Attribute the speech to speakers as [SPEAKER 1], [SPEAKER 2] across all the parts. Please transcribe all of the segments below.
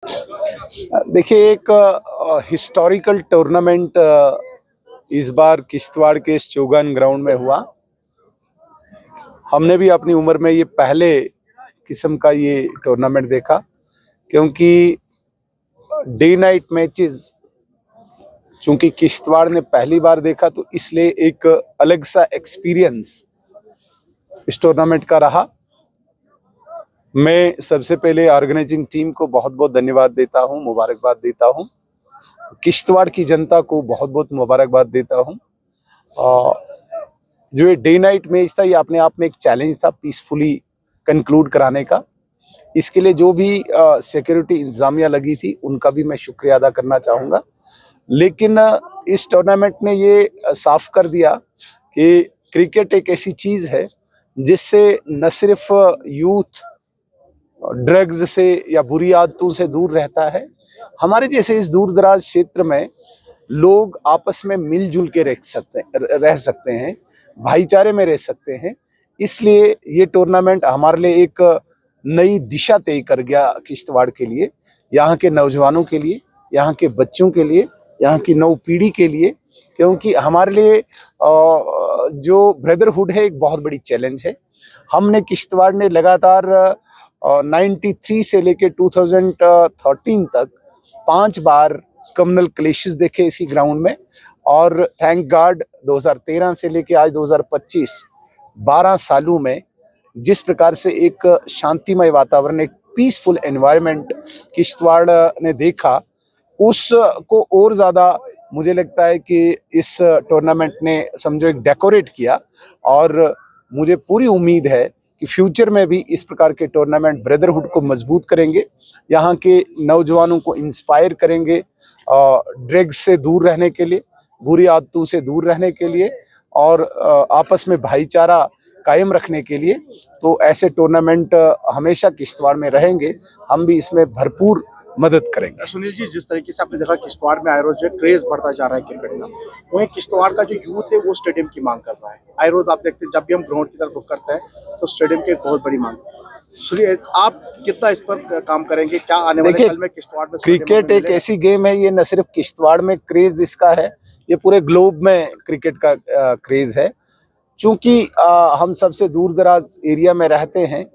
[SPEAKER 1] देखिए एक historical tournament इस बार किश्तवाड़ के इस चौगान ग्राउंड में हुआ। हमने भी अपनी उम्र में ये पहले किस्म का ये टूर्नामेंट देखा, क्योंकि डे नाइट मैचेस चूंकि किश्तवाड़ ने पहली बार देखा तो इसलिए एक अलग सा एक्सपीरियंस इस टूर्नामेंट का रहा। मैं सबसे पहले ऑर्गेनाइजिंग टीम को बहुत बहुत धन्यवाद देता हूं, मुबारकबाद देता हूं। किश्तवाड़ की जनता को बहुत बहुत मुबारकबाद देता हूं। जो ये डे नाइट मैच था, ये अपने आप में एक चैलेंज था पीसफुली कंक्लूड कराने का। इसके लिए जो भी सिक्योरिटी इंतजामिया लगी थी उनका भी मैं शुक्रिया अदा करना चाहूँगा। लेकिन इस टूर्नामेंट ने ये साफ कर दिया कि क्रिकेट एक ऐसी चीज़ है जिससे न सिर्फ यूथ ड्रग्स से या बुरी आदतों से दूर रहता है, हमारे जैसे इस दूर दराज क्षेत्र में लोग आपस में मिलजुल के रह सकते हैं, भाईचारे में रह सकते हैं। इसलिए ये टूर्नामेंट हमारे लिए एक नई दिशा तय कर गया किश्तवाड़ के लिए, यहाँ के नौजवानों के लिए, यहाँ के बच्चों के लिए, यहाँ की नौ पीढ़ी के लिए। क्योंकि हमारे लिए जो ब्रदरहुड है एक बहुत बड़ी चैलेंज है। हमने किश्तवाड़ ने लगातार 93 से लेके 2013 तक 5 बार कम्युनल क्लेशेस देखे इसी ग्राउंड में, और थैंक गॉड 2013 से लेके आज 2025 12 सालों में जिस प्रकार से एक शांतिमय वातावरण, एक पीसफुल एनवायरनमेंट किश्तवाड़ ने देखा, उसको और ज़्यादा मुझे लगता है कि इस टूर्नामेंट ने समझो एक डेकोरेट किया। और मुझे पूरी उम्मीद है कि फ्यूचर में भी इस प्रकार के टूर्नामेंट ब्रदरहुड को मजबूत करेंगे, यहाँ के नौजवानों को इंस्पायर करेंगे ड्रग्स से दूर रहने के लिए, बुरी आदतों से दूर रहने के लिए, और आपस में भाईचारा कायम रखने के लिए। तो ऐसे टूर्नामेंट हमेशा किश्तवाड़ में रहेंगे, हम भी इसमें भरपूर मदद करेंगे।
[SPEAKER 2] सुनील जी, जिस तरीके से आपने देखा किश्तवाड़ में आए रोज जो क्रेज बढ़ता जा रहा है क्रिकेट का, वहीं किश्तवाड़ का जो यूथ है वो स्टेडियम की मांग कर रहा है। आए रोज आप देखते हैं जब भी हम ग्राउंड की तरफ रुख करते हैं तो स्टेडियम की एक बहुत बड़ी मांग। सुनिए, आप कितना इस पर काम करेंगे, क्या आने वाले कल में किश्तवाड़ में
[SPEAKER 1] क्रिकेट एक ऐसी गेम है, ये न सिर्फ किश्तवाड़ में क्रेज इसका है, ये पूरे ग्लोब में क्रिकेट का क्रेज है। चूंकि हम सबसे दूर दराज एरिया में रहते हैं,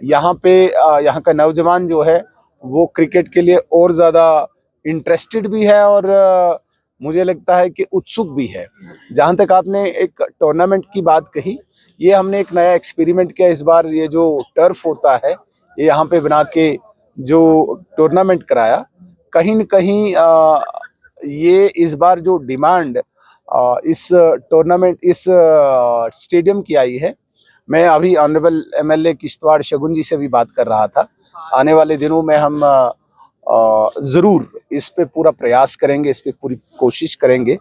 [SPEAKER 1] यहाँ पे यहाँ का नौजवान जो है वो क्रिकेट के लिए और ज़्यादा इंटरेस्टेड भी है, और मुझे लगता है कि उत्सुक भी है। जहाँ तक आपने एक टूर्नामेंट की बात कही, ये हमने एक नया एक्सपेरिमेंट किया इस बार। ये जो टर्फ होता है ये यहाँ पे बना के जो टूर्नामेंट कराया, कहीं न कहीं ये इस बार जो डिमांड इस टूर्नामेंट इस स्टेडियम की आई है, मैं अभी ऑनरेबल एमएलए किश्तवाड़ शगुन जी से भी बात कर रहा था। आने वाले दिनों में हम ज़रूर इस पे पूरा प्रयास करेंगे, इस पे पूरी कोशिश करेंगे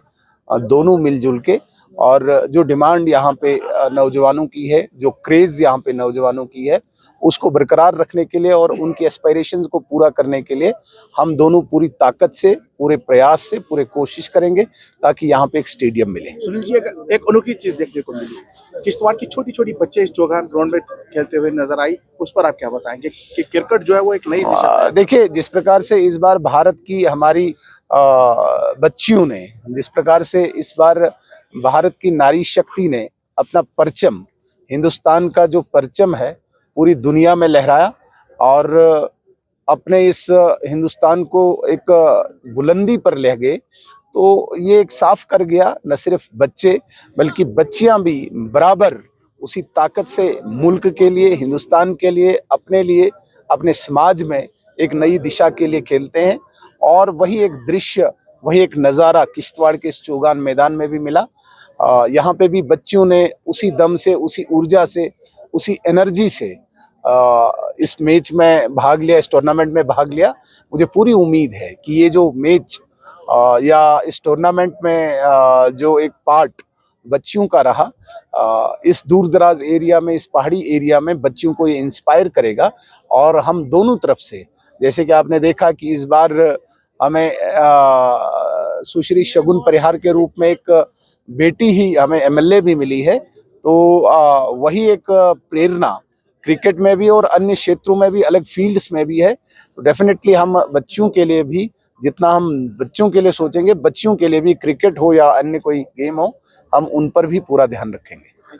[SPEAKER 1] दोनों मिलजुल के। और जो डिमांड यहाँ पे नौजवानों की है, जो क्रेज़ यहाँ पे नौजवानों की है, उसको बरकरार रखने के लिए और उनकी एस्पायरेशंस को पूरा करने के लिए हम दोनों पूरी ताकत से, पूरे प्रयास से, पूरे कोशिश करेंगे ताकि यहाँ पे एक स्टेडियम मिले।
[SPEAKER 2] सुनील जी, एक अनोखी चीज देखने को मिली, किश्तवाड़ की छोटी छोटी बच्चे इस चौगान ग्राउंड में खेलते हुए नजर आई, उस पर आप क्या बताएंगे कि क्रिकेट जो है वो एक नई दिशा।
[SPEAKER 1] देखिए, जिस प्रकार से इस बार भारत की हमारी बच्चियों ने, जिस प्रकार से इस बार भारत की नारी शक्ति ने अपना परचम, हिंदुस्तान का जो परचम है, पूरी दुनिया में लहराया और अपने इस हिंदुस्तान को एक बुलंदी पर ले गए, तो ये एक साफ कर गया न सिर्फ बच्चे बल्कि बच्चियां भी बराबर उसी ताकत से मुल्क के लिए, हिंदुस्तान के लिए, अपने समाज में एक नई दिशा के लिए खेलते हैं। और वही एक दृश्य, वही एक नज़ारा किश्तवाड़ के इस चौगान मैदान में भी मिला। यहाँ पे भी बच्चियों ने उसी दम से, उसी ऊर्जा से, उसी एनर्जी से इस मैच में भाग लिया, इस टूर्नामेंट में भाग लिया। मुझे पूरी उम्मीद है कि ये जो मैच या इस टूर्नामेंट में जो एक पार्ट बच्चियों का रहा, इस दूर दराज एरिया में, इस पहाड़ी एरिया में बच्चियों को ये इंस्पायर करेगा। और हम दोनों तरफ से, जैसे कि आपने देखा कि इस बार हमें सुश्री शगुन परिहार के रूप में एक बेटी ही हमें एमएलए भी मिली है, तो वही एक प्रेरणा क्रिकेट में भी और अन्य क्षेत्रों में भी, अलग फील्ड्स में भी है। तो डेफिनेटली हम बच्चों के लिए भी जितना हम बच्चों के लिए सोचेंगे, बच्चियों के लिए भी क्रिकेट हो या अन्य कोई गेम हो, हम उन पर भी पूरा ध्यान रखेंगे।